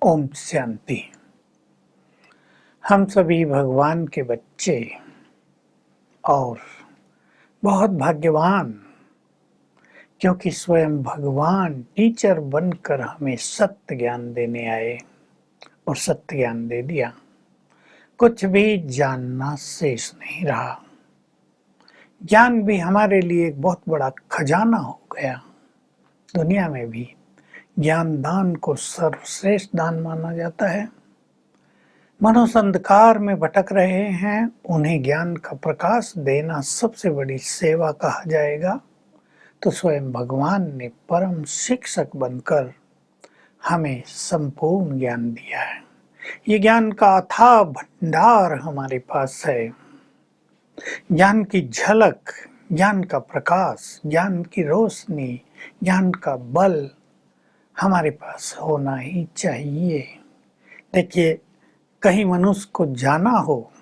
ओम शांति। हम सभी भगवान के बच्चे और बहुत भाग्यवान, क्योंकि स्वयं भगवान टीचर बनकर हमें सत्य ज्ञान देने आए और सत्य ज्ञान दे दिया। कुछ भी जानना शेष नहीं रहा। ज्ञान भी हमारे लिए एक बहुत बड़ा खजाना हो गया। दुनिया में भी ज्ञान दान को सर्वश्रेष्ठ दान माना जाता है। मनुष्य अंधकार में भटक रहे हैं, उन्हें ज्ञान का प्रकाश देना सबसे बड़ी सेवा कहा जाएगा। तो स्वयं भगवान ने परम शिक्षक बनकर हमें संपूर्ण ज्ञान दिया है। ये ज्ञान का अथाह भंडार हमारे पास है। ज्ञान की झलक, ज्ञान का प्रकाश, ज्ञान की रोशनी, ज्ञान का बल हमारे पास होना ही चाहिए। देखिए, कहीं मनुष्य को जाना हो,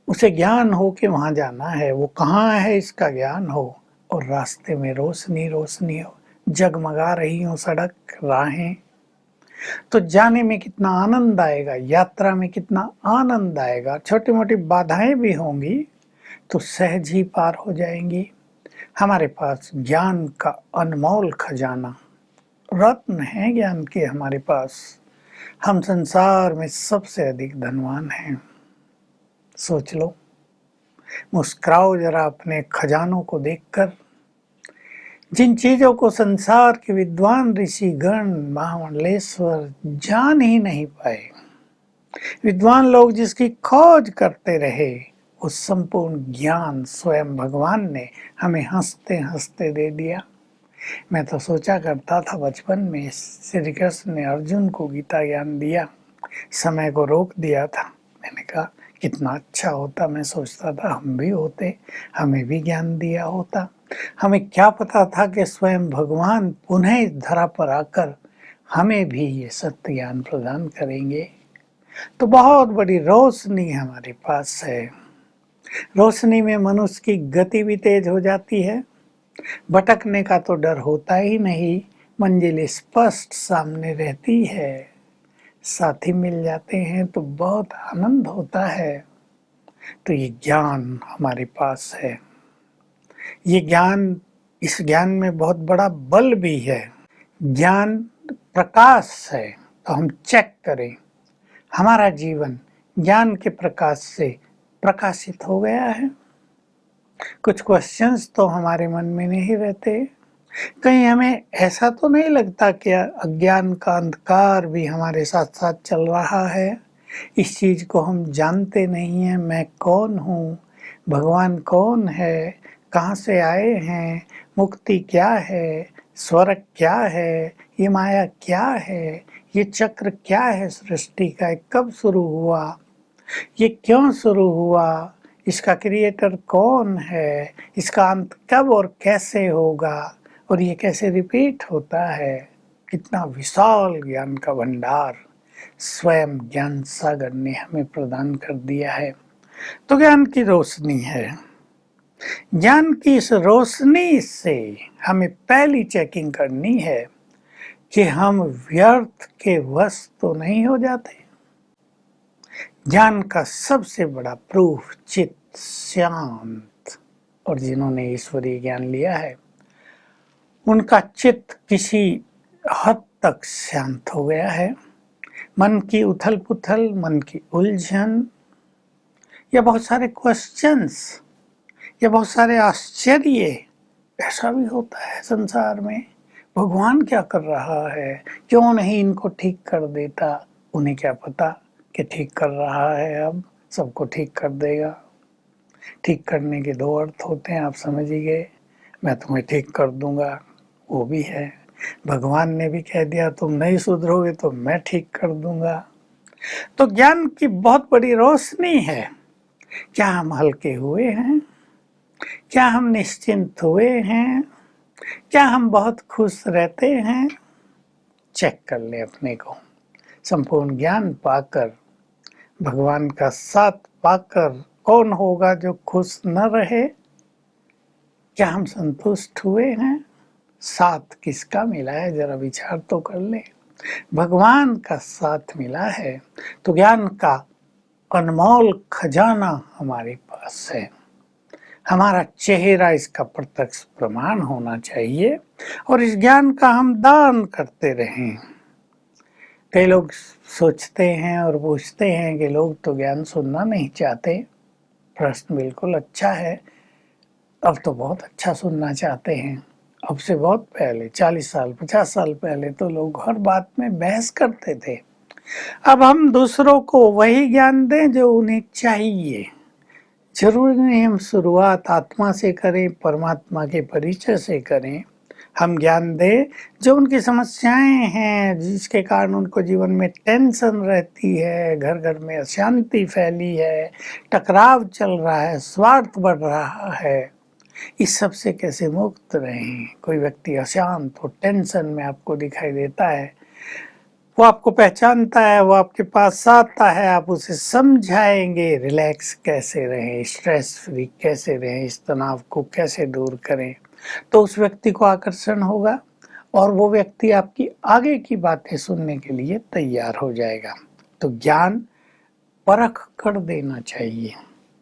उसे ज्ञान हो कि वहाँ जाना है, वो कहाँ है इसका ज्ञान हो, और रास्ते में रोशनी रोशनी हो, जगमगा रही हो सड़क राहें, तो जाने में कितना आनंद आएगा, यात्रा में कितना आनंद आएगा। छोटी मोटी बाधाएं भी होंगी तो सहज ही पार हो जाएंगी। हमारे पास ज्ञान का अनमोल खजाना, रत्न है ज्ञान के हमारे पास। हम संसार में सबसे अधिक धनवान हैं। सोच लो, मुस्कुराओ जरा अपने खजानों को देखकर। जिन चीजों को संसार के विद्वान ऋषिगण महामंडलेश्वर जान ही नहीं पाए, विद्वान लोग जिसकी खोज करते रहे, उस संपूर्ण ज्ञान स्वयं भगवान ने हमें हंसते हंसते दे दिया। मैं तो सोचा करता था बचपन में, श्री कृष्ण ने अर्जुन को गीता ज्ञान दिया, समय को रोक दिया था। मैंने कहा कितना अच्छा होता। मैं सोचता था हम भी होते, हमें भी ज्ञान दिया होता। हमें क्या पता था कि स्वयं भगवान पुनः इस धरा पर आकर हमें भी ये सत्य ज्ञान प्रदान करेंगे। तो बहुत बड़ी रोशनी हमारे पास है। रोशनी में मनुष्य की गति भी तेज हो जाती है। भटकने का तो डर होता ही नहीं, मंजिल स्पष्ट सामने रहती है। साथी मिल जाते हैं तो बहुत आनंद होता है। तो ये ज्ञान हमारे पास है। ये ज्ञान, इस ज्ञान में बहुत बड़ा बल भी है। ज्ञान प्रकाश है, तो हम चेक करें हमारा जीवन ज्ञान के प्रकाश से प्रकाशित हो गया है। कुछ क्वेश्चंस तो हमारे मन में नहीं रहते। कहीं हमें ऐसा तो नहीं लगता कि अज्ञान का अंधकार भी हमारे साथ साथ चल रहा है। इस चीज को हम जानते नहीं हैं। मैं कौन हूँ, भगवान कौन है, कहाँ से आए हैं, मुक्ति क्या है, स्वर्ग क्या है, ये माया क्या है, ये चक्र क्या है सृष्टि का, कब शुरू हुआ, ये क्यों शुरू हुआ, इसका क्रिएटर कौन है, इसका अंत कब और कैसे होगा, और ये कैसे रिपीट होता है। कितना विशाल ज्ञान का भंडार स्वयं ज्ञान सागर ने हमें प्रदान कर दिया है। तो ज्ञान की रोशनी है। ज्ञान की इस रोशनी से हमें पहली चेकिंग करनी है कि हम व्यर्थ के वश तो नहीं हो जाते। ज्ञान का सबसे बड़ा प्रूफ चित्त शांत, और जिन्होंने ईश्वरीय ज्ञान लिया है उनका चित्त किसी हद तक शांत हो गया है। मन की उथल पुथल, मन की उलझन, या बहुत सारे क्वेश्चंस, या बहुत सारे आश्चर्य, ऐसा भी होता है संसार में। भगवान क्या कर रहा है, क्यों नहीं इनको ठीक कर देता। उन्हें क्या पता कि ठीक कर रहा है, अब सबको ठीक कर देगा। ठीक करने के दो अर्थ होते हैं, आप समझ ही गए। मैं तुम्हें ठीक कर दूंगा, वो भी है। भगवान ने भी कह दिया तुम नहीं सुधरोगे तो मैं ठीक कर दूंगा। तो ज्ञान की बहुत बड़ी रोशनी है। क्या हम हल्के हुए हैं? क्या हम निश्चिंत हुए हैं? क्या हम बहुत खुश रहते हैं? चेक कर ले अपने को। संपूर्ण ज्ञान पाकर, भगवान का साथ पाकर कौन होगा जो खुश न रहे? क्या हम संतुष्ट हुए हैं? साथ किसका मिला है, जरा विचार तो कर ले। भगवान का साथ मिला है तो ज्ञान का अनमोल खजाना हमारे पास है। हमारा चेहरा इसका प्रत्यक्ष प्रमाण होना चाहिए और इस ज्ञान का हम दान करते रहें। कई लोग सोचते हैं और पूछते हैं कि लोग तो ज्ञान सुनना नहीं चाहते। प्रश्न बिल्कुल अच्छा है, अब तो बहुत अच्छा सुनना चाहते हैं। अब से बहुत पहले 40 साल 50 साल पहले तो लोग हर बात में बहस करते थे। अब हम दूसरों को वही ज्ञान दें जो उन्हें चाहिए। जरूरी नहीं हम शुरुआत आत्मा से करें, परमात्मा के परिचय से करें। हम ज्ञान दें जो उनकी समस्याएं हैं, जिसके कारण उनको जीवन में टेंशन रहती है, घर घर में अशांति फैली है, टकराव चल रहा है, स्वार्थ बढ़ रहा है। इस सब से कैसे मुक्त रहें। कोई व्यक्ति अशांत हो, टेंशन में आपको दिखाई देता है, वो आपको पहचानता है, वो आपके पास आता है, आप उसे समझाएंगे रिलैक्स कैसे रहें, स्ट्रेस फ्री कैसे रहें, इस तनाव को कैसे दूर करें, तो उस व्यक्ति को आकर्षण होगा और वो व्यक्ति आपकी आगे की बातें सुनने के लिए तैयार हो जाएगा। तो ज्ञान परख कर देना चाहिए।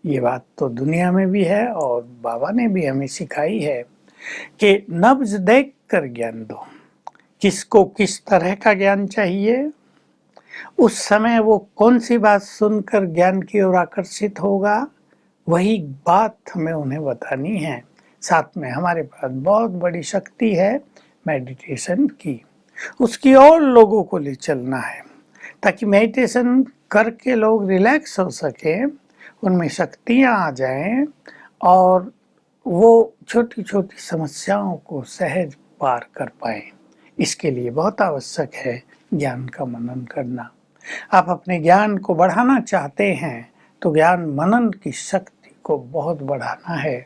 ये बात तो दुनिया में भी है और बाबा ने भी हमें सिखाई है कि नब्ज देख कर ज्ञान दो। किसको किस तरह का ज्ञान चाहिए, उस समय वो कौन सी बात सुनकर ज्ञान की ओर आकर्षित होगा, वही बात हमें उन्हें बतानी है। साथ में हमारे पास बहुत बड़ी शक्ति है मेडिटेशन की, उसकी और लोगों को ले चलना है ताकि मेडिटेशन करके लोग रिलैक्स हो सके, उनमें शक्तियाँ आ जाएं और वो छोटी छोटी समस्याओं को सहज पार कर पाएं। इसके लिए बहुत आवश्यक है ज्ञान का मनन करना। आप अपने ज्ञान को बढ़ाना चाहते हैं तो ज्ञान मनन की शक्ति को बहुत बढ़ाना है।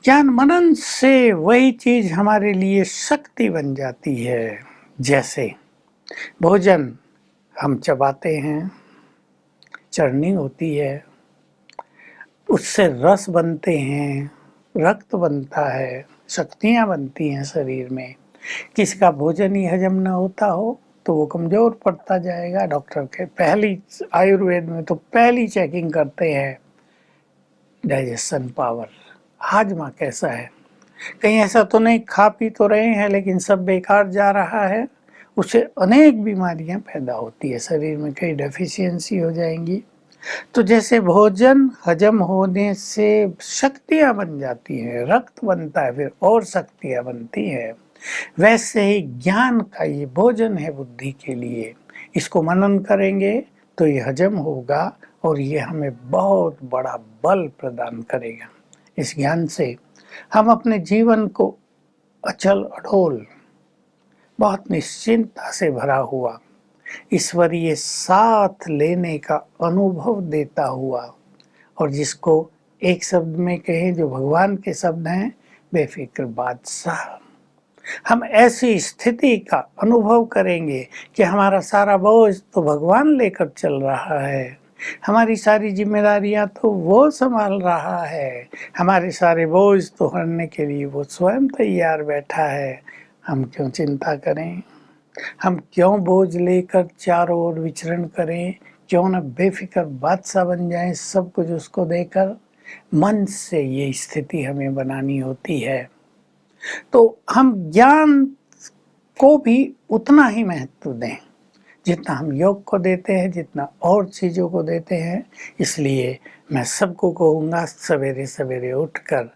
ज्ञान मनन से वही चीज हमारे लिए शक्ति बन जाती है। जैसे भोजन हम चबाते हैं, चरनी होती है, उससे रस बनते हैं, रक्त बनता है, शक्तियाँ बनती हैं शरीर में। किसी का भोजन ही हजम न होता हो तो वो कमज़ोर पड़ता जाएगा। डॉक्टर के पहली आयुर्वेद में तो पहली चेकिंग करते हैं डाइजेशन पावर, हाजमा कैसा है। कहीं ऐसा तो नहीं खा पी तो रहे हैं लेकिन सब बेकार जा रहा है, उससे अनेक बीमारियां पैदा होती है, शरीर में कई डेफिशिएंसी हो जाएंगी। तो जैसे भोजन हजम होने से शक्तियां बन जाती हैं, रक्त बनता है, फिर और शक्तियां बनती हैं, वैसे ही ज्ञान का ये भोजन है बुद्धि के लिए। इसको मनन करेंगे तो ये हजम होगा और ये हमें बहुत बड़ा बल प्रदान करेगा। इस ज्ञान से हम अपने जीवन को अचल अढोल, बहुत निश्चिंतता से भरा हुआ, ईश्वरीय साथ लेने का अनुभव देता हुआ, और जिसको एक शब्द में कहें जो भगवान के शब्द हैं, बेफिक्र बादशाह, हम ऐसी स्थिति का अनुभव करेंगे कि हमारा सारा बोझ तो भगवान लेकर चल रहा है, हमारी सारी जिम्मेदारियां तो वो संभाल रहा है, हमारे सारे बोझ तो हरने के लिए वो स्वयं तैयार बैठा है। हम क्यों चिंता करें, हम क्यों बोझ लेकर चारों ओर विचरण करें, क्यों न बेफिक्र बादशाह बन जाएं, सब कुछ उसको देकर। मन से ये स्थिति हमें बनानी होती है। तो हम ज्ञान को भी उतना ही महत्व दें जितना हम योग को देते हैं, जितना और चीज़ों को देते हैं। इसलिए मैं सबको कहूँगा सवेरे सवेरे उठकर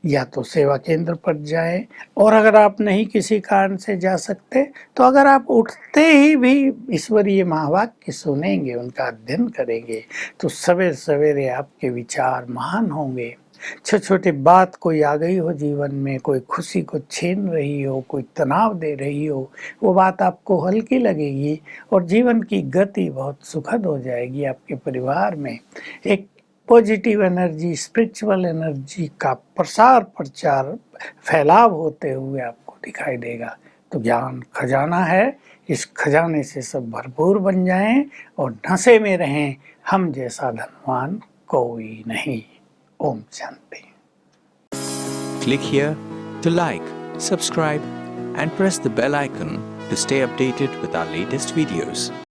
या तो सेवा केंद्र पर जाएं, और अगर आप नहीं किसी कारण से जा सकते तो अगर आप उठते ही भी ईश्वरीय महावाक्य सुनेंगे, उनका अध्ययन करेंगे, तो सवेरे सवेरे आपके विचार महान होंगे। छोटी छोटी बात कोई आ गई हो जीवन में, कोई खुशी को छीन रही हो, कोई तनाव दे रही हो, वो बात आपको हल्की लगेगी और जीवन की गति बहुत सुखद हो जाएगी। आपके परिवार में एक पॉजिटिव एनर्जी, स्पिरिचुअल एनर्जी का प्रसार प्रचार फैलाव होते हुए आपको दिखाई देगा। तो ज्ञान खजाना है, इस खजाने से सब भरपूर बन जाएं और नशे में रहें। हम जैसा धनवान कोई नहीं। Om Shanti. Click here to like, subscribe, and press the bell icon to stay updated with our latest videos.